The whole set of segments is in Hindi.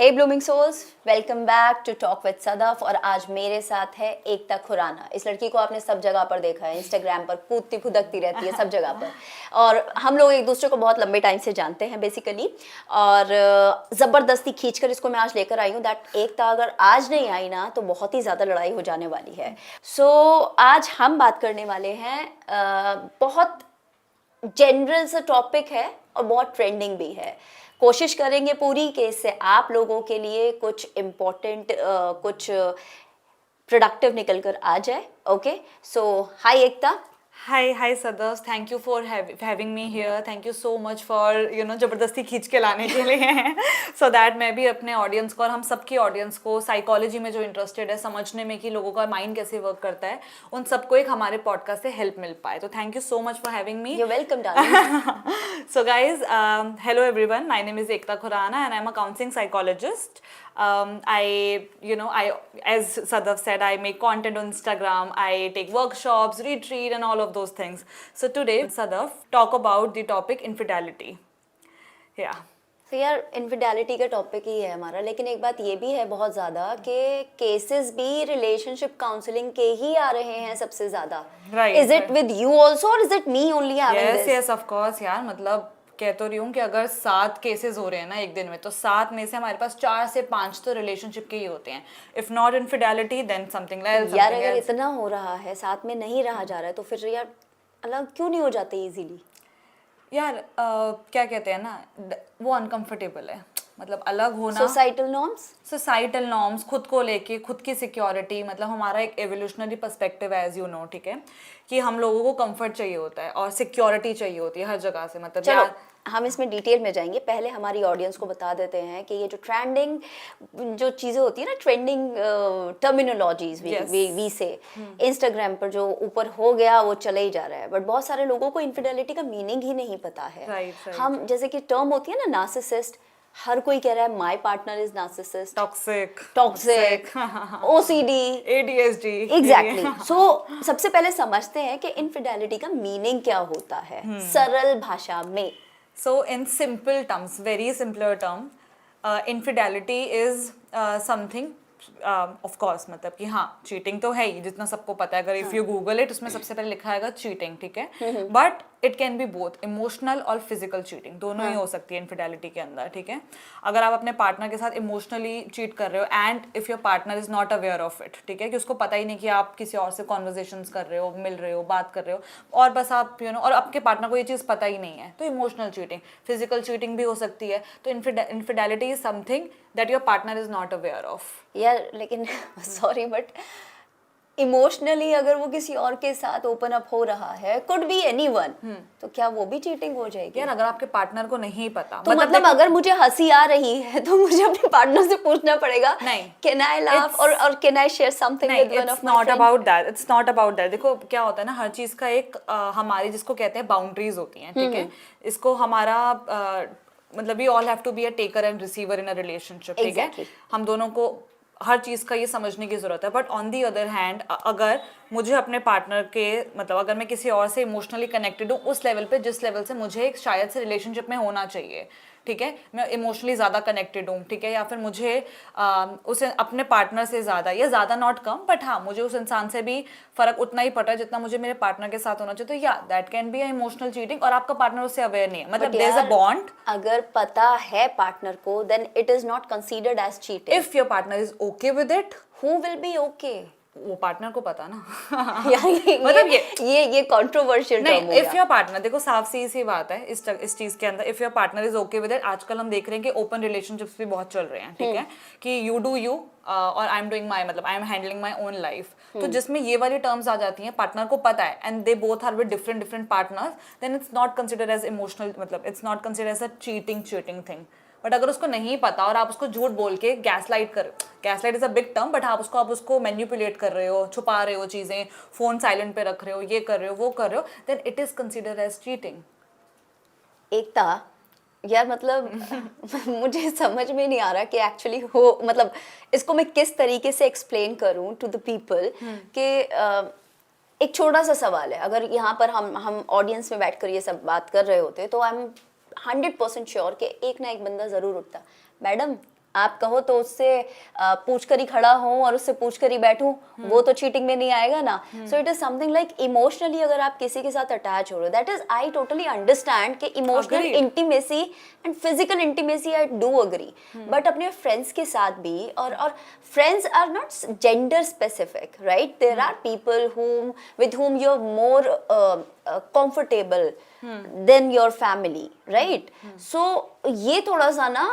Hey blooming souls, welcome back to talk with Sadaf. और आज मेरे साथ है एकता खुराना। इस लड़की को आपने सब जगह पर देखा है, इंस्टाग्राम पर कूदती फुदकती रहती है सब जगह पर। और हम लोग एक दूसरे को बहुत लंबे टाइम से जानते हैं बेसिकली। और ज़बरदस्ती खींचकर इसको मैं आज लेकर आई हूँ दैट एकता अगर आज नहीं आई ना तो बहुत ही ज़्यादा लड़ाई हो जाने वाली है। सो आज हम बात करने वाले हैं बहुत जनरल सा टॉपिक है और बहुत ट्रेंडिंग भी है। कोशिश करेंगे पूरी कि इससे आप लोगों के लिए कुछ इम्पोर्टेंट कुछ प्रोडक्टिव निकल कर आ जाए। Okay, so hi Ekta. Hi Sadaf, thank you for having me here. Thank you so much for जबरदस्ती खींच के लाने के लिए so that मैं भी अपने ऑडियंस को और हम सबकी ऑडियंस को साइकोलॉजी में जो इंटरेस्टेड है, समझने में कि लोगों का माइंड कैसे वर्क करता है, उन सबको एक हमारे पॉडकास्ट से हेल्प मिल पाए। तो thank you so much for having me. You're welcome, darling. So guys, hello everyone. My name is Ekta Khurana and I'm a counseling psychologist. As Sadaf said, I make content on Instagram, I take workshops, retreat and all of those things. So today, Sadaf, talk about the topic infidelity. Yeah. तो यार इनफिडेलिटी का टॉपिक ही है हमारा, लेकिन एक बात ये भी है बहुत ज़्यादा कि केसेस भी रिलेशनशिप काउंसलिंग के ही आ रहे हैं सबसे ज़्यादा। Right. Is it with you also और is it me only having Yes, this? yes, of course यार, मतलब कह तो रही हूँ कि अगर 7 केसेस हो रहे हैं ना एक दिन में, तो 7 में से हमारे पास 4 से 5 तो रिलेशनशिप के ही होते हैं। If not infidelity then something else. यार अगर इतना हो रहा है, साथ में नहीं रहा जा रहा है, तो फिर यार अलग क्यों नहीं हो जाते इजीली? यार क्या कहते हैं ना, वो अनकंफर्टेबल है, मतलब अलग होना। सोसाइटल नॉर्म्स, खुद को लेके, खुद की सिक्योरिटी, मतलब हमारा एक एवोल्यूशनरी पर्सपेक्टिव है, एज यू नो, ठीक है, कि हम लोगों को कंफर्ट चाहिए होता है और सिक्योरिटी चाहिए होती है हर जगह से। मतलब चलो हम इसमें डिटेल में जाएंगे, पहले हमारी ऑडियंस को बता देते हैं कि ये जो ट्रेंडिंग जो चीज़ें होती है ना, ट्रेंडिंग टर्मिनोलॉजीज वी से इंस्टाग्राम पर जो ऊपर हो गया वो चले ही जा रहा है, बट बहुत सारे लोगों को इनफिडेलिटी का मीनिंग ही नहीं पता है। right. हम जैसे कि टर्म होती है ना नार्सिसिस्ट, हर कोई कह रहा है my partner is narcissist, toxic, OCD, ADHD. Exactly. So सबसे पहले समझते हैं कि इनफिडेलिटी का मीनिंग क्या होता है सरल भाषा में। So in simple terms, very simpler term, infidelity is something, of course, मतलब कि हाँ चीटिंग तो है ही, जितना सबको पता है। अगर इफ यू गूगल इट, उसमें सबसे पहले लिखा आएगा चीटिंग, ठीक है, but it can be both emotional और फिजिकल चीटिंग, दोनों ही हो सकती है इनफिडेलिटी के अंदर, ठीक है। अगर आप अपने पार्टनर के साथ इमोशनली चीट कर रहे हो and if your partner is not aware of it, ठीक है, कि उसको पता ही नहीं कि आप किसी और से कॉन्वर्जेशंस कर रहे हो, मिल रहे हो, बात कर रहे हो, और बस आप और आपके पार्टनर को ये चीज़ पता ही नहीं है, तो इमोशनल चीटिंग। फिजिकल चीटिंग भी हो सकती है। तो infidelity is something that your partner is not aware of. यार लेकिन सॉरी बट इमोशनली अगर वो किसी और के साथ ओपन अप हो रहा है, कुड बी एनीवन, तो क्या वो भी चीटिंग हो जाएगी? यार अगर आपके पार्टनर को नहीं पता, तो मतलब अगर मुझे हंसी आ रही है तो मुझे अपने पार्टनर से पूछना पड़ेगा, नहीं, कैन आई लाफ और can I share something with one of my friends? It's not about that. देखो क्या होता है ना, हर चीज का एक हमारी जिसको कहते हैं बाउंड्रीज होती हैं, ठीक है। इसको हमारा मतलब we all have to be a taker and receiver in a relationship, ठीक है। हम दोनों को हर चीज़ का ये समझने की ज़रूरत है। But on the other hand, अगर मुझे अपने पार्टनर के मतलब अगर मैं किसी और से इमोशनली कनेक्टेड हूँ उस लेवल पे जिस लेवल से मुझे शायद से रिलेशनशिप में होना चाहिए, ठीक है, मैं इमोशनली ज़्यादा कनेक्टेड हूँ, ठीक है, या फिर मुझे उसे अपने पार्टनर से ज़्यादा या ज़्यादा नॉट कम, बट हाँ मुझे उस इंसान से भी फ़र्क उतना ही पड़ रहा है जितना मुझे मेरे पार्टनर के साथ होना चाहिए, तो या that can be a emotional cheating. और आपका पार्टनर उससे अवेयर नहीं है, मतलब देयर इज अ बॉन्ड। अगर पता है पार्टनर को, then it is not considered as cheating. If your partner is okay with it, who will be okay? वो पार्टनर को पता ना। मतलब ये कंट्रोवर्शियल टर्म हो गया। इफ योर पार्टनर, देखो साफ सी बात है इस चीज के अंदर, if your partner is okay with it. आजकल हम देख रहे हैं कि ओपन रिलेशनशिप्स भी बहुत चल रहे हैं, ठीक है, कि यू डू यू और आई एम डूइंग माई, मतलब I am handling my own life. तो जिसमें ये वाली टर्म्स आ जाती हैं, पार्टनर को पता है and they both are with different partners, then it's not considered as emotional, मतलब it's not considered as a cheating thing. But अगर उसको नहीं पता और आप उसको झूठ बोल के gaslight is a big term, but आप उसको मैनिपुलेट कर रहे हो, छुपा रहे हो चीजें, फोन साइलेंट पे रख रहे हो, ये कर रहे हो, वो कर रहे हो, then it is considered as cheating. Ekta यार मतलब मुझे समझ में नहीं आ रहा कि एक्चुअली हो, मतलब इसको मैं किस तरीके से एक्सप्लेन करूं टू द पीपल कि एक छोटा सा सवाल है। अगर यहाँ पर हम ऑडियंस में बैठकर ये सब बात कर रहे होते तो आई एम 100% श्योर कि एक ना एक बंदा जरूर उठता, मैडम आप कहो तो उससे पूछ कर ही खड़ा हूँ और उससे पूछ कर ही बैठूं, वो तो चीटिंग में नहीं आएगा ना. So it is something like emotionally अगर आप किसी के साथ अटैच हो रहे हो, that is I totally understand कि emotional Agreed. Intimacy and physical intimacy I do agree, but अपने फ्रेंड्स के साथ भी, और friends are not gender specific, right? There are people whom with whom you're more comfortable than your family, right? So ये थोड़ा सा ना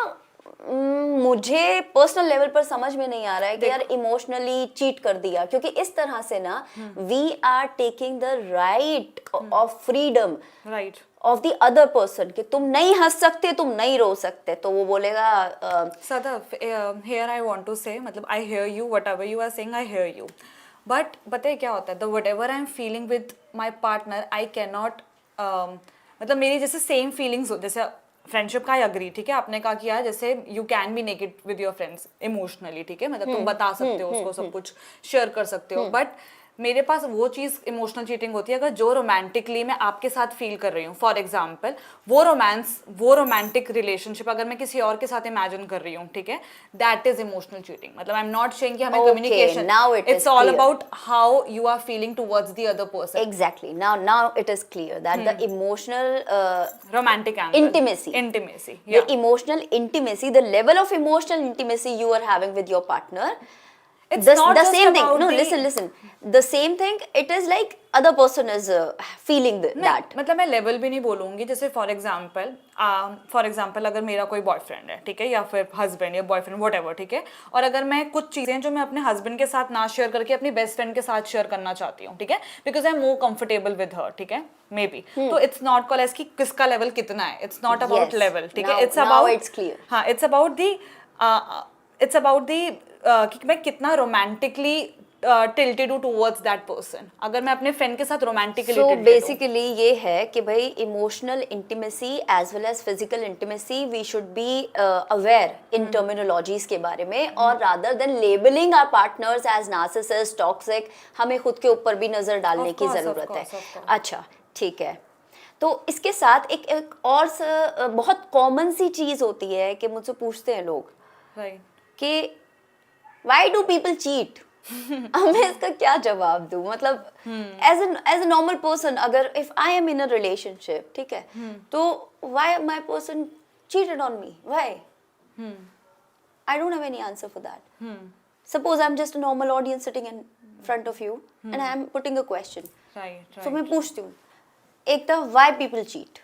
मुझे पर्सनल लेवल पर समझ में नहीं आ रहा है कि यार इमोशनली चीट कर दिया, क्योंकि इस तरह से ना we are taking the right of freedom right of the other person कि तुम नहीं हंस सकते, तुम नहीं रो सकते, तो वो बोलेगा Sadaf, here I want to say, मतलब I hear you, whatever you are saying, I hear you. But पता है क्या होता है, the whatever I'm feeling with my partner, I cannot, मतलब मेरी जैसे सेम फीलिंग्स हो, जैसे फ्रेंडशिप का आई अग्री, ठीक है, आपने कहा कि यार जैसे you can be naked with your friends emotionally, ठीक है, मतलब तुम बता सकते हो उसको, सब कुछ शेयर कर सकते हो, बट मेरे पास वो चीज़ इमोशनल चीटिंग होती है अगर जो रोमांटिकली मैं आपके साथ फील कर रही हूँ. फॉर एग्जाम्पल वो रोमांटिक रिलेशनशिप अगर मैं किसी और के साथ इमेजिन कर रही हूँ, ठीक है, दैट इज इमोशनल चीटिंग. मतलब आई एम नॉट सेइंग कि हमें communication, now it it's is all clear. About how you are feeling towards the other person. exactly, now it is clear that the emotional romantic angle, intimacy, intimacy, the emotional intimacy, the level of emotional intimacy you are having with your partner, It's the not just same thing, about no, the- listen, the same thing, it is like other person is feeling that. मतलब मैं लेवल भी नहीं बोलूंगी. जैसे फॉर एग्जाम्पल अगर मेरा कोई बॉयफ्रेंड है, ठीक है, या फिर हस्बैंड या बॉयफ्रेंड व्हाटएवर, ठीक है, और अगर मैं कुछ चीजें जो मैं अपने हस्बैंड के साथ ना शेयर करके अपनी बेस्ट फ्रेंड के साथ शेयर करना चाहती हूँ, ठीक है, because I am more comfortable with her, ठीक है, मे बी, तो इट्स नॉट कॉल एज कि किसका लेवल कितना है, it's not about Yes. Level, ठीक है, Now- it's now about, it's clear. हाँ, इट्स अबाउट दी कि मैं कितना रोमांटिकली टिल्टेड हूँ टुवर्ड्स दैट पर्सन. अगर मैं अपने फ्रेंड के साथ रोमांटिकली सो बेसिकली ये है कि भाई emotional intimacy as well as physical intimacy we should be aware in terminologies के बारे में, और rather than labelling our partners as narcissist, toxic, हमें खुद के ऊपर भी नजर डालने की जरूरत है. अच्छा, ठीक है. तो इसके साथ एक और बहुत कॉमन सी चीज होती है कि मुझसे पूछते हैं लोग राइट कि व्हाई डू पीपल चीट. अब मैं इसका क्या जवाब दूं, मतलब एज अ नॉर्मल पर्सन, अगर if I am in a relationship, ठीक है, तो why my person cheated on me, why? I don't have any answer for that. Suppose I am just a normal audience sitting in front of you and I am putting a question, right so मैं पूछती हूँ एक तो why people cheat.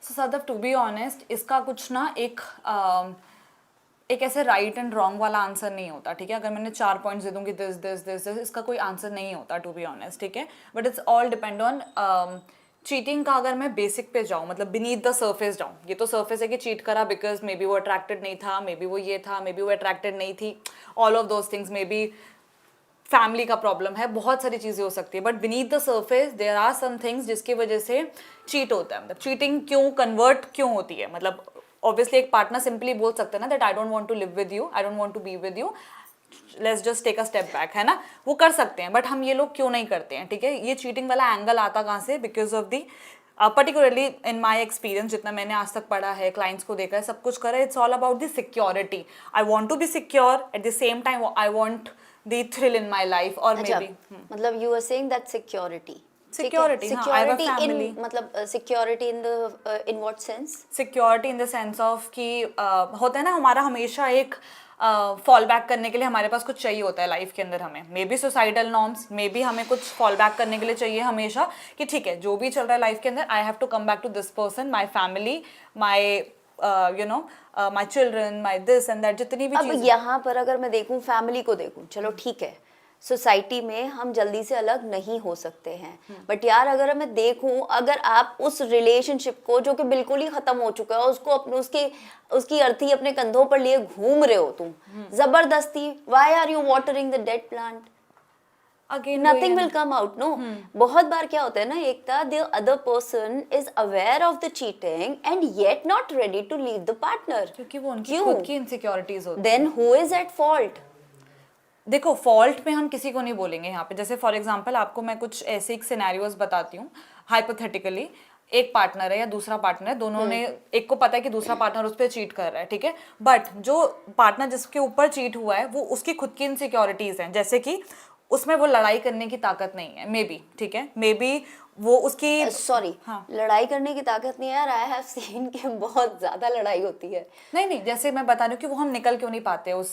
So Sadaf, to be honest, इसका कुछ ना एक ऐसे राइट एंड रॉन्ग वाला आंसर नहीं होता, ठीक है. अगर मैंने 4 पॉइंट्स दे दूंगी दिस दिस दिस दिस, इसका कोई आंसर नहीं होता, टू बी ऑनेस्ट, ठीक है. But it's all depend on cheating का. अगर मैं बेसिक पे जाऊँ, मतलब बीनीथ द सर्फेस जाऊँ, ये तो सर्फेस है कि चीट करा बिकॉज मे बी वो अट्रैक्टेड नहीं था, मे बी वो ये था, मे बी वो अट्रैक्टेड नहीं थी, all of those things, maybe family का प्रॉब्लम है, बहुत सारी चीज़ें हो सकती है. But beneath the surface there are some things जिसकी वजह से चीट होता है. मतलब चीटिंग क्यों कन्वर्ट क्यों होती है, मतलब ऑब्वियसली एक पार्टनर सिंपली बोल सकता है ना that I don't want to live with you, I don't want to be with you, let's just take a step back, है ना, वो कर सकते हैं. बट हम ये लोग क्यों नहीं करते हैं, ठीक है. ये चीटिंग वाला एंगल आता कहाँ से, because of the particularly in my experience, जितना मैंने आज तक पढ़ा है, क्लाइंट्स को देखा है, सब कुछ करा है, it's all about the security. I want to be secure, at the same time I want the thrill in my life, और मे बी, मतलब you are saying that security, Security, हाँ, I have a security family. In, मतलब security in what sense? Security in the sense of कि होता है ना, हमारा हमेशा एक फॉल बैक करने के लिए हमारे पास कुछ चाहिए होता है लाइफ के अंदर. हमें may be societal norms, may be हमें कुछ फॉल बैक करने के लिए चाहिए हमेशा कि ठीक है, जो भी चल रहा है लाइफ के अंदर, I have to come back to this person, my family, my you know my children, my this and that, जितनी भी अब चीज़ें. यहाँ पर अगर मैं देखूँ, फैमिली को देखूँ, चलो ठीक है, सोसाइटी में हम जल्दी से अलग नहीं हो सकते हैं, बट यार अगर मैं देखूं, अगर आप उस रिलेशनशिप को जो कि बिल्कुल ही खत्म हो चुका है, उसको अपने उसकी अर्थी अपने कंधों पर लिए घूम रहे हो तुम जबरदस्ती, why are you watering the dead plant? Again nothing will come out, no. बहुत बार क्या होता है ना, Ekta, the other person is aware of the cheating and yet not ready to leave the partner, क्योंकि वो उनकी खुद की इनसिक्योरिटीज होती है. Then who is at fault? देखो, फॉल्ट में हम किसी को नहीं बोलेंगे यहाँ पे. जैसे फॉर एग्जांपल आपको मैं कुछ ऐसे एक सिनेरियोज बताती हूँ हाइपोथेटिकली. एक पार्टनर है या दूसरा पार्टनर है, दोनों ने, एक को पता है कि दूसरा पार्टनर उस पर चीट कर रहा है, ठीक है, बट जो पार्टनर जिसके ऊपर चीट हुआ है वो उसकी खुद की इनसिक्योरिटीज हैं, जैसे कि उसमें वो लड़ाई करने की ताकत नहीं है, मे बी, ठीक है, मे बी वो उसकी सॉरी, हाँ लड़ाई करने की ताकत नहीं है यार, आई हैव सीन कि बहुत ज्यादा लड़ाई होती है। नहीं, जैसे मैं बता रही हूँ कि वो हम निकल क्यों नहीं पाते उस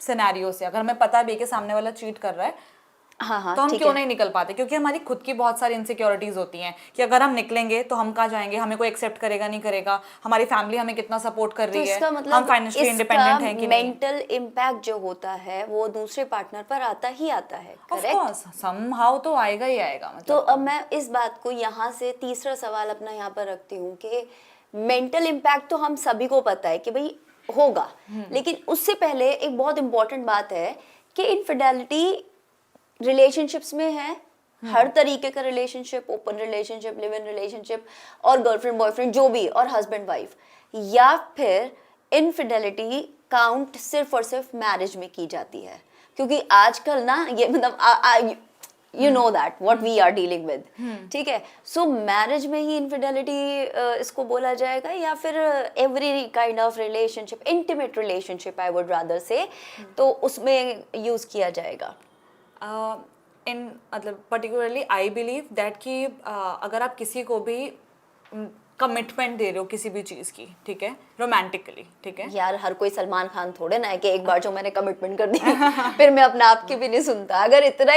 सिनेरियो से, अगर हमें पता भी है कि सामने वाला चीट कर रहा है हाँ हाँ तो हम ठीक क्यों है। नहीं निकल पाते, क्योंकि हमारी खुद की बहुत सारी इनसिक्योरिटीज होती हैं कि अगर हम निकलेंगे तो हम कहाँ जाएंगे, हमें कोई एक्सेप्ट करेगा नहीं करेगा, हमारी फैमिली हमें कितना सपोर्ट कर तो रही है, इसका हम मतलब फाइनेंशियली इसका इंडिपेंडेंट हैं कि नहीं। मेंटल इम्पैक्ट जो होता है वो दूसरे पार्टनर पर आता ही आता है, ऑफ करेक्ट? कोर्स समहाउ तो आएगा ही आएगा, तो मतलब अब मैं इस बात को यहाँ से तीसरा सवाल अपना यहाँ पर रखती हूँ कि मेंटल इम्पैक्ट तो हम सभी को पता है कि भाई होगा, लेकिन उससे पहले एक बहुत इंपॉर्टेंट बात है कि इनफिडेलिटी रिलेशनशिप्स में है, हर तरीके का relationship, open relationship, live in relationship और गर्लफ्रेंड बॉयफ्रेंड जो भी, और हस्बैंड वाइफ, या फिर इनफिडेलिटी काउंट सिर्फ और सिर्फ मैरिज में की जाती है? क्योंकि आजकल ना ये मतलब you know that what we are dealing with, ठीक है? सो मैरिज में ही इनफिडेलिटी इसको बोला जाएगा, या फिर every kind of relationship, intimate relationship I would rather से, तो उसमें यूज किया जाएगा? इन मतलब पर्टिकुलरली आई बिलीव दैट कि अगर आप किसी को भी कमिटमेंट दे रहे हो किसी भी चीज़ की, ठीक है, रोमांटिकली, ठीक है, यार हर कोई सलमान खान थोड़े ना है कि एक बार जो मैंने कमिटमेंट कर दी फिर मैं अपने आप की भी नहीं सुनता। अगर इतना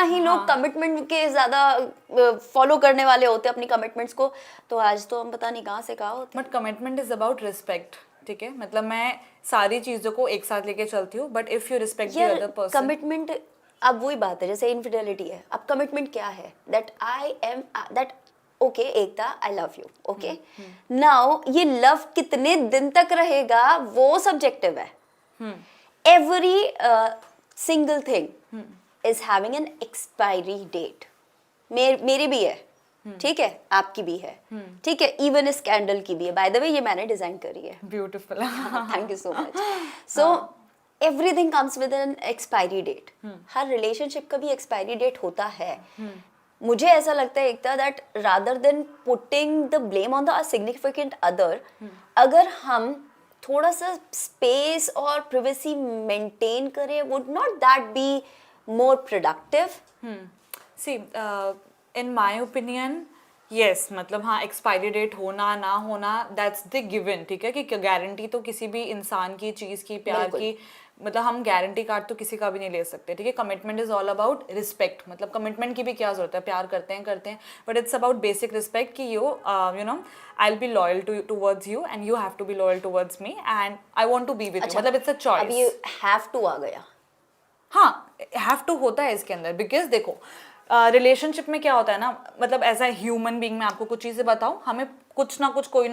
ही लोग हाँ। कमिटमेंट के ज्यादा फॉलो करने वाले होते अपनी कमिटमेंट्स को, तो आज तो हम पता नहीं कहाँ से कहाँ होते। But commitment is about respect, ठीक है, मतलब मैं सारी चीज़ों को एक साथ लेके चलती हूँ, but if you respect the यार अदर पर्सन। कमिटमेंट, अब वही बात है जैसे इनफिडेलिटी है, अब कमिटमेंट क्या है? That I am that okay Ekta I love you, okay now ये लव कितने दिन तक रहेगा वो सब्जेक्टिव है। Every single thing is having an expiry date. मेरी भी है, ठीक है, आपकी भी है, ठीक है, इवन इस कैंडल की भी है, बाय द वे ये मैंने डिजाइन करी है। Beautiful. Thank you so much. So everything comes with an expiry date. हर रिलेशनशिप का भी एक्सपायरी डेट होता है। मुझे ऐसा लगता है Ekta that rather than putting the blame on the significant other, अगर हम थोड़ा सा स्पेस और प्रिवेसी मेंटेन करें, would not that be more productive? See in my opinion yes, मतलब हाँ, एक्सपायरी डेट होना ना होना दैट्स द गिवन, ठीक है, कि गारंटी तो किसी भी इंसान की, चीज़ की, प्यार बिल्कुल। की, मतलब हम गारंटी कार्ड तो किसी का भी नहीं ले सकते, ठीक है। Commitment is all about respect, मतलब कमिटमेंट की भी क्या जरूरत है, प्यार करते हैं, but it's about basic respect कि you know I will be loyal towards you and you have to be loyal towards me and I want to be with you, मतलब इट्स अ अब ये चॉइस। हैव टू आ गया। हाँ, हैव टू होता है इसके अंदर, बिकॉज देखो रिलेशनशिप में क्या होता है ना, मतलब एज अ ह्यूमन बीइंग मैं आपको कुछ चीज़ें बताऊं, हमें कुछ ना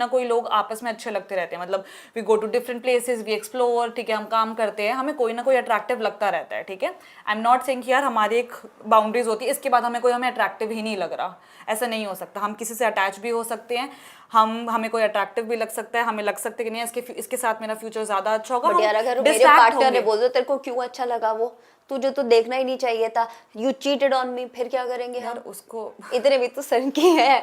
कोई लोग आपस में अच्छे लगते रहते हैं, मतलब we go to different places, we explore, ठीक है, हम काम करते हैं, हमें कोई ना कोई अट्रैक्टिव लगता रहता है, ठीक है। आई एम नॉट सेइंग कि यार हमारी एक बाउंड्रीज होती है, इसके बाद हमें अट्रैक्टिव ही नहीं लग रहा, ऐसा नहीं हो सकता। हम किसी से अटैच भी हो सकते हैं, हमें कोई अट्रैक्टिव भी लग सकता है, हमें लग सकता है कि नहीं इसके साथ मेरा फ्यूचर ज़्यादा अच्छा होगा, बट यार अगर मेरे पार्टनर ने बोल दिया तेरे को क्यों अच्छा लगा वो, तुझे तो देखना ही नहीं चाहिए था, यू चीटेड ऑन मी, फिर क्या करेंगे यार हम? उसको इतने भी तो सर की है।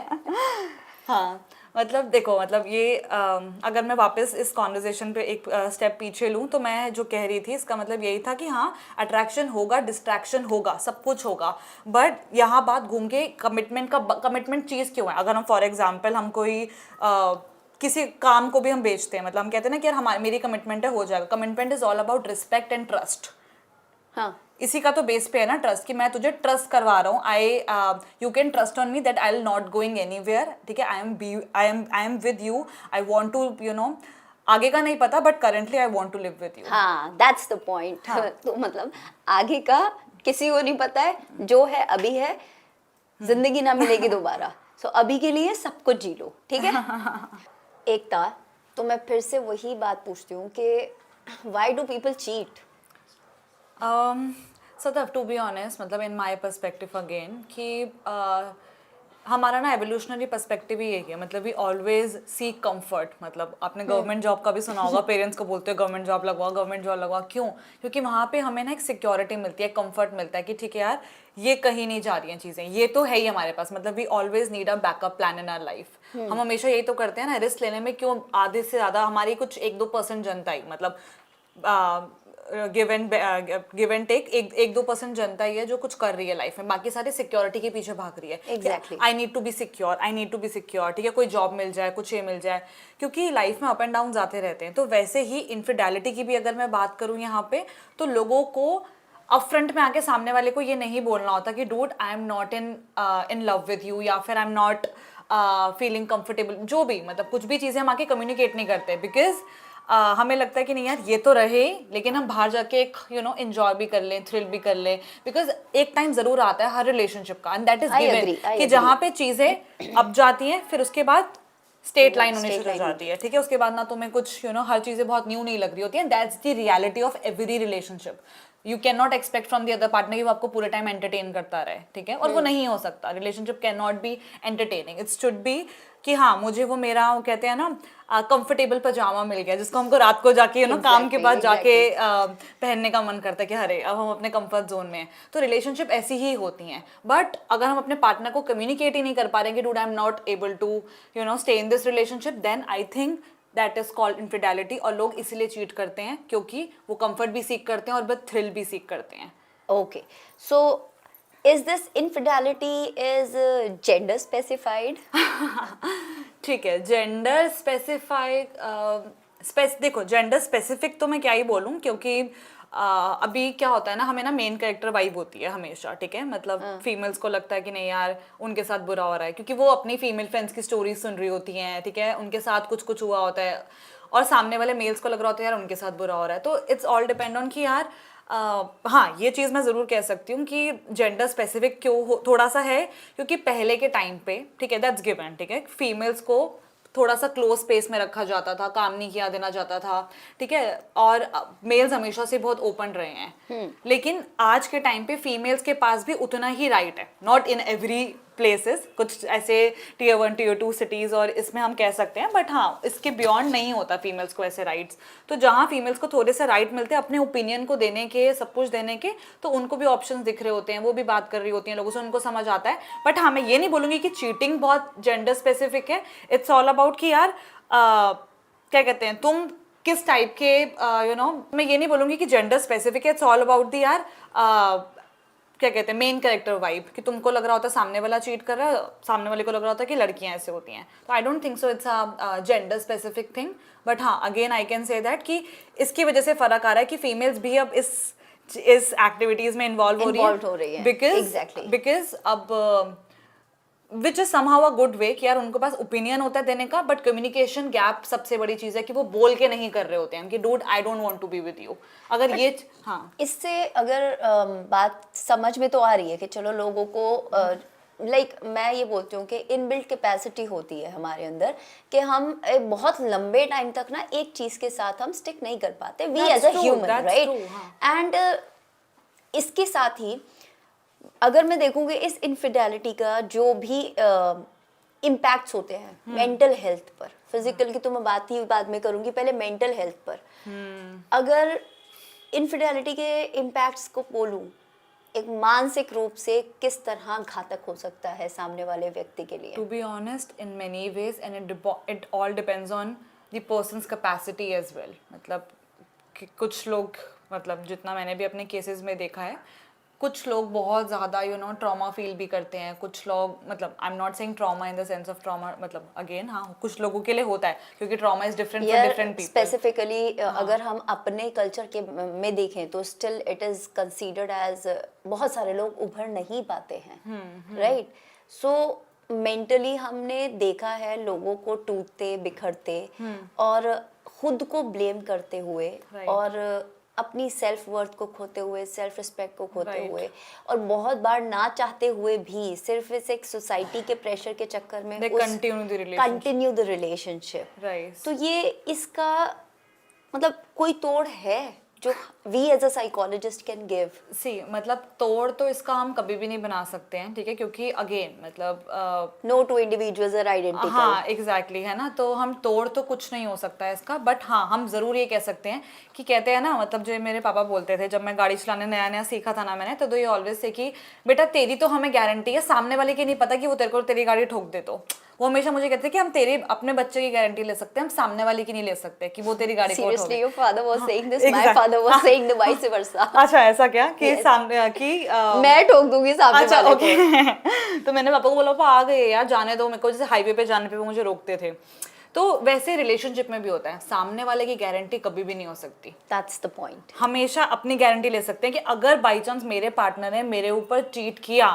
हाँ, मतलब देखो, मतलब ये अगर मैं वापस इस कॉन्वर्जेशन पे एक स्टेप पीछे लूँ, तो मैं जो कह रही थी इसका मतलब यही था कि हाँ, अट्रैक्शन होगा, डिस्ट्रैक्शन होगा, सब कुछ होगा, बट यहाँ बात घूम के कमिटमेंट चीज़ क्यों है। अगर हम फॉर एग्जांपल हम कोई किसी काम को भी हम बेचते हैं, मतलब हम कहते हैं ना कि यार मेरी कमिटमेंट है, हो जाएगा। Commitment is all about respect and trust. हाँ, इसी का तो बेस पे है ना ट्रस्ट, कि मैं तुझे ट्रस्ट करवा रहा हूँ, you can trust on me that I will not going anywhere, ठीक है, I am with you, I want to you know, आगे का नहीं पता but currently I want to live with you. हाँ, दैट्स द पॉइंट। तो मतलब आगे का किसी को नहीं पता है, जो है अभी है, जिंदगी ना मिलेगी दोबारा, सो अभी के लिए सब कुछ जी लो, ठीक है। एकता, तो मैं फिर से वही बात पूछती हूँ कि why do people cheat? So to be honest, मतलब इन माई परस्पेक्टिव अगेन कि हमारा ना एवोल्यूशनरी पर्सपेक्टिव ही यही है, मतलब वी ऑलवेज सीक कंफर्ट। मतलब आपने गवर्नमेंट जॉब का भी सुना होगा, पेरेंट्स को बोलते हैं गवर्नमेंट जॉब लगवाओ, गवर्नमेंट जॉब लगवाओ। क्यों? क्योंकि वहाँ पे हमें ना एक सिक्योरिटी मिलती है, कंफर्ट मिलता है कि ठीक है यार ये कहीं नहीं जा रही हैं चीज़ें, ये तो है ही हमारे पास। मतलब we always need a backup plan in our life. हम हमेशा यही तो करते हैं ना, रिस्क लेने में क्यों आधे से ज़्यादा हमारी कुछ 1-2% जनता ही, मतलब गिव एंड टेक, 1-2% जनता ही है जो कुछ कर रही है लाइफ में, बाकी सारे सिक्योरिटी के पीछे भाग रही है। Exactly. I need to be secure, I need to be secure, ठीक है, कोई जॉब मिल जाए, कुछ ये मिल जाए, क्योंकि लाइफ में अप एंड डाउन आते रहते हैं। तो वैसे ही इनफिडेलिटी की भी अगर मैं बात करूँ यहाँ पे, तो लोगों को अप फ्रंट में आके सामने वाले को ये नहीं बोलना होता कि dude I am not in love with you, या फिर आई एम नॉट फीलिंग कंफर्टेबल, जो भी, मतलब कुछ भी चीज़ें हम आके कम्युनिकेट नहीं करते, बिकॉज हमें लगता है कि नहीं यार ये तो रहे, लेकिन हम बाहर जाके एक एंजॉय भी कर लें, थ्रिल भी कर लें, बिकॉज एक टाइम जरूर आता है हर रिलेशनशिप का, एंड दैट इज गिवन, कि जहाँ पे चीज़ें अब जाती हैं फिर उसके बाद स्टेट लाइन होनी शुरू हो जाती है, ठीक है, उसके बाद ना तुम्हें कुछ हर चीज़ें बहुत न्यू नहीं लग रही होती हैं। That's the reality of every relationship. You can not expect from the other partner कि वो आपको पूरे टाइम एंटरटेन करता रहे, ठीक है, और वो नहीं हो सकता। Relationship can not be entertaining, it should be कि हाँ मुझे वो मेरा, वो कहते हैं ना कंफर्टेबल पजामा मिल गया, जिसको हमको रात को जाके काम के बाद जाके पहनने का मन करता है कि अरे अब हम अपने कंफर्ट जोन में हैं। तो रिलेशनशिप ऐसी ही होती हैं। बट अगर हम अपने पार्टनर को कम्युनिकेट ही नहीं कर पा रहे कि dude I am not able to stay in this relationship, then I think that is called infidelity. और लोग इसीलिए चीट करते हैं क्योंकि वो कंफर्ट भी सीख करते हैं और बस थ्रिल भी सीख करते हैं। Okay, so is this infidelity is gender specified? ठीक है, जेंडर स्पेसिफाइड, देखो जेंडर स्पेसिफिक तो मैं क्या ही बोलूँ, क्योंकि अभी क्या होता है ना, हमें ना मेन कैरेक्टर वाइब होती है हमेशा, ठीक है, मतलब फीमेल्स को लगता है कि नहीं यार उनके साथ बुरा हो रहा है, क्योंकि वो अपनी फीमेल फ्रेंड्स की स्टोरीज सुन रही होती हैं, ठीक है, उनके साथ कुछ कुछ हुआ होता है, और सामने वाले मेल्स को लग रहा होता है यार उनके साथ बुरा हो रहा है। तो इट्स ऑल डिपेंड ऑन कि यार हाँ ये चीज़ मैं ज़रूर कह सकती हूँ कि जेंडर स्पेसिफिक क्यों थोड़ा सा है, क्योंकि पहले के टाइम पे, ठीक है, दैट्स गिवन, ठीक है, फीमेल्स को थोड़ा सा क्लोज स्पेस में रखा जाता था, काम नहीं किया देना जाता था, ठीक है, और मेल्स हमेशा से बहुत ओपन रहे हैं। लेकिन आज के टाइम पे फीमेल्स के पास भी उतना ही राइट है, नॉट इन एवरी प्लेसेस, कुछ ऐसे Tier 1 Tier 2 सिटीज़ और इसमें हम कह सकते हैं, बट हाँ इसके बियॉन्ड नहीं होता फीमेल्स को ऐसे राइट्स। तो जहाँ फीमेल्स को थोड़े से राइट मिलते हैं अपने ओपिनियन को देने के, सब कुछ देने के, तो उनको भी ऑप्शंस दिख रहे होते हैं, वो भी बात कर रही होती हैं लोगों से, उनको समझ आता है। बट हाँ मैं ये नहीं बोलूँगी कि चीटिंग बहुत जेंडर स्पेसिफिक है। इट्स ऑल अबाउट कि यार क्या कहते हैं, तुम किस टाइप के मैं ये नहीं बोलूँगी कि जेंडर स्पेसिफिक है, इट्स ऑल अबाउट दी यार क्या कहते हैं मेन कैरेक्टर वाइब, कि तुमको लग रहा होता है सामने वाला चीट कर रहा है, सामने वाले को लग रहा होता है कि लड़कियां ऐसे होती हैं। तो I don't think so it's a gender specific thing. But हाँ again I can say that कि इसकी वजह से फ़र्क आ रहा है कि फीमेल्स भी अब इस एक्टिविटीज़ में इन्वॉल्व हो रही है, बिकॉज अब which is somehow a good way कि यार उनके पास ओपिनियन होता है देने का, बट कम्युनिकेशन गैप सबसे बड़ी चीज़ है कि वो बोल के नहीं कर रहे होते हैं कि dude I don't want to be with you. अगर ये हाँ इससे अगर बात समझ में तो आ रही है कि चलो लोगों को लाइक मैं ये बोलती हूँ कि इनबिल्ट कैपेसिटी होती है हमारे अंदर कि हम बहुत लंबे टाइम तक ना एक चीज़ के साथ हम स्टिक नहीं कर पाते, we as a human, right. And इसके साथ ही अगर मैं देखूंगी इस इनफिडेलिटी का जो भी इम्पैक्ट्स होते हैं मेंटल हेल्थ पर, फिजिकल की तो मैं बात ही बाद में करूंगी, पहले मेंटल हेल्थ पर अगर इनफिडेलिटी के इम्पैक्ट्स को बोलूं, एक मानसिक रूप से किस तरह घातक हो सकता है सामने वाले व्यक्ति के लिए। To be honest in many ways and it all depends on the person's capacity as well. मतलब कुछ लोग, मतलब जितना मैंने भी अपने केसेस में देखा है, कुछ लोग बहुत ज़्यादा ट्रॉमा फील भी करते हैं। कुछ लोग, मतलब I am not saying trauma in the sense of trauma, मतलब अगेन हाँ कुछ लोगों के लिए होता है क्योंकि trauma is different for different people. Specifically अगर हम अपने कल्चर के में देखें तो still it is considered as बहुत सारे लोग उभर नहीं पाते हैं, राइट। सो मेंटली हमने देखा है लोगों को टूटते बिखरते और खुद को ब्लेम करते हुए और अपनी सेल्फ वर्थ को खोते हुए, सेल्फ रिस्पेक्ट को खोते हुए, और बहुत बार ना चाहते हुए भी सिर्फ इस एक सोसाइटी के प्रेशर के चक्कर में कंटिन्यू द रिलेशनशिप। तो ये इसका मतलब कोई तोड़ है जो we as a psychologist can give? सी मतलब तोड़ तो इसका हम कभी भी नहीं बना सकते हैं, ठीक है, क्योंकि अगेन मतलब No two individuals are identical. हाँ एग्जैक्टली है ना, तो हम तोड़ तो कुछ नहीं हो सकता है इसका, बट हाँ हम जरूर ये कह सकते हैं कि कहते हैं ना, मतलब जो मेरे पापा बोलते थे जब मैं गाड़ी चलाने नया नया सीखा था ना मैंने, तो ये ऑलवेज से कि बेटा तेरी तो हमें गारंटी है, सामने वाले की नहीं पता कि वो तेरे को तेरी गाड़ी ठोक दे, तो वो हमेशा मुझे कहते हैं कि हम तेरे अपने बच्चे की गारंटी ले सकते हैं, हम सामने वाले की नहीं ले सकते कि वो तेरी गाड़ी को ठोके। Seriously, your father was saying this. My father was saying the vice versa. अच्छा ऐसा क्या कि सामने कि मैं ठोक दूंगी सामने अच्छा वाले ओके को। तो मैंने पापा को बोला पापा आ गए यार, जाने दो मेरे को, जैसे हाईवे पे जाने पे वो मुझे रोकते थे। तो वैसे रिलेशनशिप में भी होता है, सामने वाले की गारंटी कभी भी नहीं हो सकती। That's the point. हमेशा अपनी गारंटी ले सकते हैं कि अगर बाई चांस मेरे पार्टनर ने मेरे ऊपर चीट किया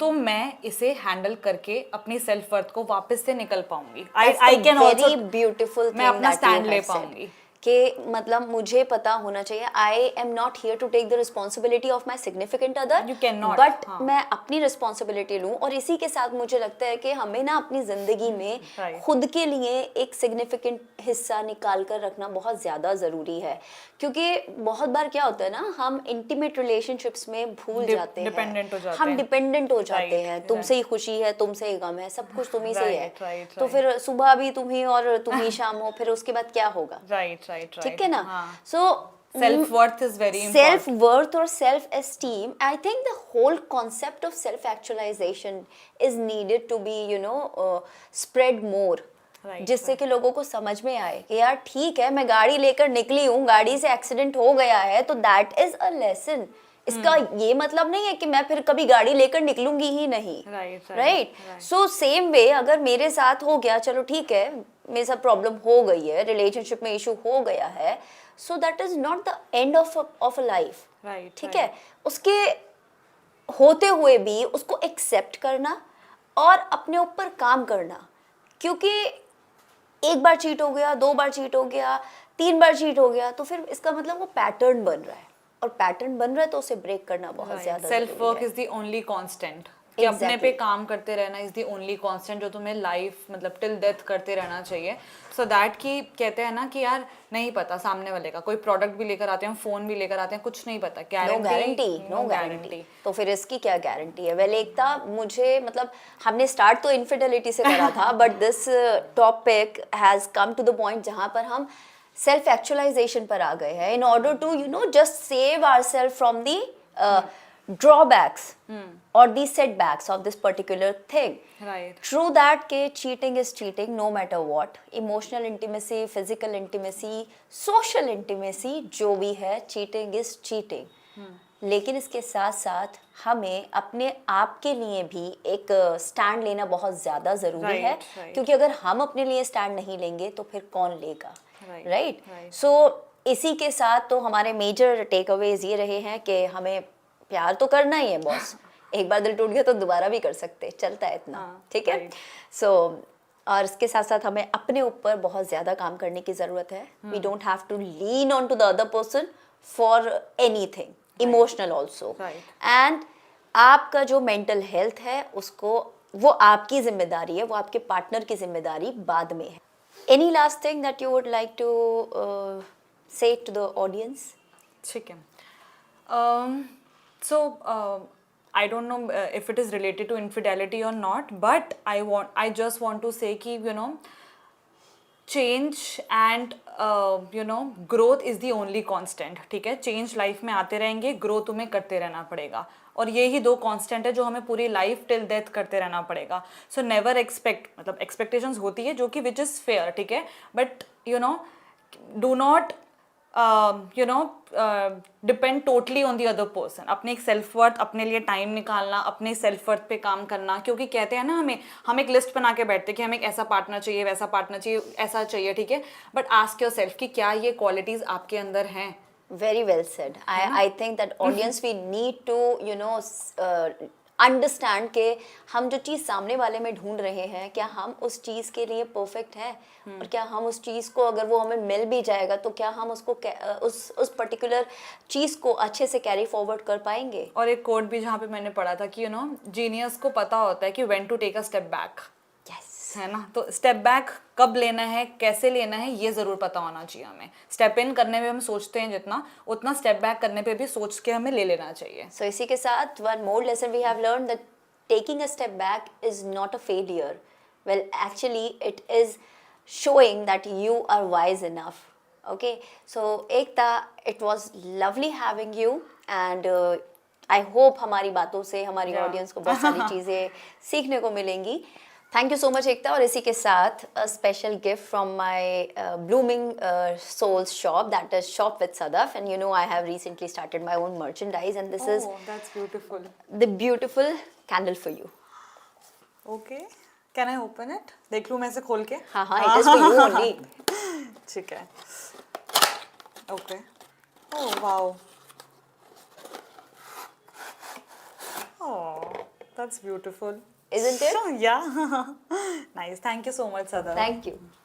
तो मैं इसे हैंडल करके अपनी सेल्फ वर्थ को वापस से निकल पाऊंगी। आई कैन ऑल्सो ब्यूटीफुल मैं अपना स्टैंड ले पाऊंगी कि मतलब मुझे पता होना चाहिए I am not here to take the responsibility of my significant other, You cannot, but हाँ। मैं अपनी रिस्पॉन्सिबिलिटी लूँ। और इसी के साथ मुझे लगता है कि हमें ना अपनी जिंदगी में Right. खुद के लिए एक सिग्निफिकेंट हिस्सा निकाल कर रखना बहुत ज़्यादा ज़रूरी है, क्योंकि बहुत बार क्या होता है ना, हम इंटीमेट रिलेशनशिप्स में भूल जाते हैं, dependent हो जाते हम हैं। डिपेंडेंट हो जाते Right, हैं, तुमसे ही खुशी है, तुमसे ही गम है, सब कुछ तुम्ही से ही है। Right, तो फिर सुबह भी तुम ही और तुम ही शाम हो, फिर उसके बाद क्या होगा? राइट ठीक है ना? हाँ। So self worth is very self worth और self esteem, I think the whole concept of self actualization is needed to be spread more, जिससे कि लोगों को समझ में आए कि यार ठीक है, मैं गाड़ी लेकर निकली हूँ, गाड़ी से एक्सीडेंट हो गया है, तो दैट इज अ लेसन। इसका ये मतलब नहीं है कि मैं फिर कभी गाड़ी लेकर निकलूंगी ही नहीं। राइट। सो सेम वे अगर मेरे साथ हो गया, चलो ठीक है मेरे साथ प्रॉब्लम हो गई है, रिलेशनशिप में इशू हो गया है, so that is not the end of a life. ठीक है, उसके होते हुए भी उसको एक्सेप्ट करना और अपने ऊपर काम करना, क्योंकि एक बार चीट हो गया, 2 बार चीट हो गया, 3 बार चीट हो गया, तो फिर इसका मतलब वो पैटर्न बन रहा है, और पैटर्न बन रहा है तो उसे ब्रेक करना बहुत ज्यादा self work is the only constant, कि अपने पे काम करते रहना इज द ओनली कांस्टेंट जो तुम्हें लाइफ मतलब टिल डेथ करते रहना चाहिए। सो दैट कि कहते हैं ना कि यार नहीं पता सामने वाले का, कोई प्रोडक्ट भी लेकर आते हैं, फोन भी लेकर आते हैं, कुछ नहीं पता, नो गारंटी। तो फिर इसकी क्या गारंटी है? वेल एकता, मुझे मतलब हमने स्टार्ट तो इनफिडेलिटी से करा था, but this topic has come to the point जहां पर हम सेल्फ एक्चुअलाइजेशन पर आ गए हैं, in order to just save ourself from the drawbacks or the setbacks of this particular thing. Right. True that के cheating is cheating no matter what. Emotional intimacy, physical intimacy, social intimacy जो भी है, cheating is cheating. लेकिन इसके साथ साथ हमें अपने आप के लिए भी एक स्टैंड लेना बहुत ज़्यादा ज़रूरी है, क्योंकि अगर हम अपने लिए स्टैंड नहीं लेंगे तो फिर कौन लेगा? राइट। सो इसी के साथ तो हमारे मेजर टेक अवेज ये रहे हैं कि हमें प्यार तो करना ही है बॉस, एक बार दिल टूट गया तो दोबारा भी कर सकते, चलता है इतना। ठीक है। सो और इसके साथ साथ हमें अपने ऊपर बहुत ज़्यादा काम करने की ज़रूरत है। We don't have to lean on to the other person for anything, emotional also. And आपका जो मेंटल हेल्थ है उसको, वो आपकी जिम्मेदारी है, वो आपके पार्टनर की जिम्मेदारी बाद में है। Any last thing that you would like to say to the audience? ठीक है। So I don't know if it is related to infidelity or not, but I just want to say कि change and growth is the only constant। ठीक है, change life में आते रहेंगे, grow तुम्हें करते रहना पड़ेगा, और ये ही 2 कांस्टेंट है जो हमें पूरी लाइफ टिल डेथ करते रहना पड़ेगा। सो नेवर एक्सपेक्ट, मतलब एक्सपेक्टेशंस होती है जो कि विच इज़ फेयर, ठीक है, but do not depend totally on the other person. अपने एक सेल्फ वर्थ, अपने लिए टाइम निकालना, अपने सेल्फ वर्थ पे काम करना, क्योंकि कहते हैं ना हम एक लिस्ट बना के बैठते हैं कि हमें एक ऐसा पार्टनर चाहिए, वैसा पार्टनर चाहिए, ऐसा चाहिए, ठीक है, बट आस्क योर सेल्फ कि क्या ये क्वालिटीज आपके अंदर हैं। Very well said. I think that audience we need to understand कि हम जो चीज़ सामने वाले में ढूंढ रहे हैं, क्या हम उस चीज़ के लिए परफेक्ट हैं, और क्या हम उस चीज़ को, अगर वो हमें मिल भी जाएगा तो क्या हम उसको उस पर्टिकुलर चीज़ को अच्छे से कैरी फॉरवर्ड कर पाएंगे। और एक कोट भी जहाँ पे मैंने पढ़ा था कि जीनियस को पता होता है कि when to take a step back. Yes. है ना, तो स्टेप बैक कब लेना है, कैसे लेना है, ये जरूर पता होना चाहिए हमें। स्टेप इन करने में हम सोचते हैं जितना, उतना स्टेप बैक करने पे भी सोच के हमें ले लेना चाहिए। So इसी के साथ one more lesson we have learned that taking a step back is not a failure. Well, actually it is showing that you are wise enough. Okay, so Ekta, it was lovely having you and I hope हमारी बातों से हमारी Yeah. ऑडियंस को बहुत सारी चीज़ें सीखने को मिलेंगी। Thank you so much Ekta. और इसी के साथ a special gift from my blooming souls shop, that is shop with Sadaf, and you know I have recently started my own merchandise and this is Oh, that's beautiful. The beautiful candle for you. Okay, can I open it? देख लूँ मैं इसे खोल के? हाँ हाँ, it is for you only. ठीक है। Okay. Oh wow. Oh, that's beautiful. Isn't it? Yeah. Nice. Thank you so much, Sada. Thank you.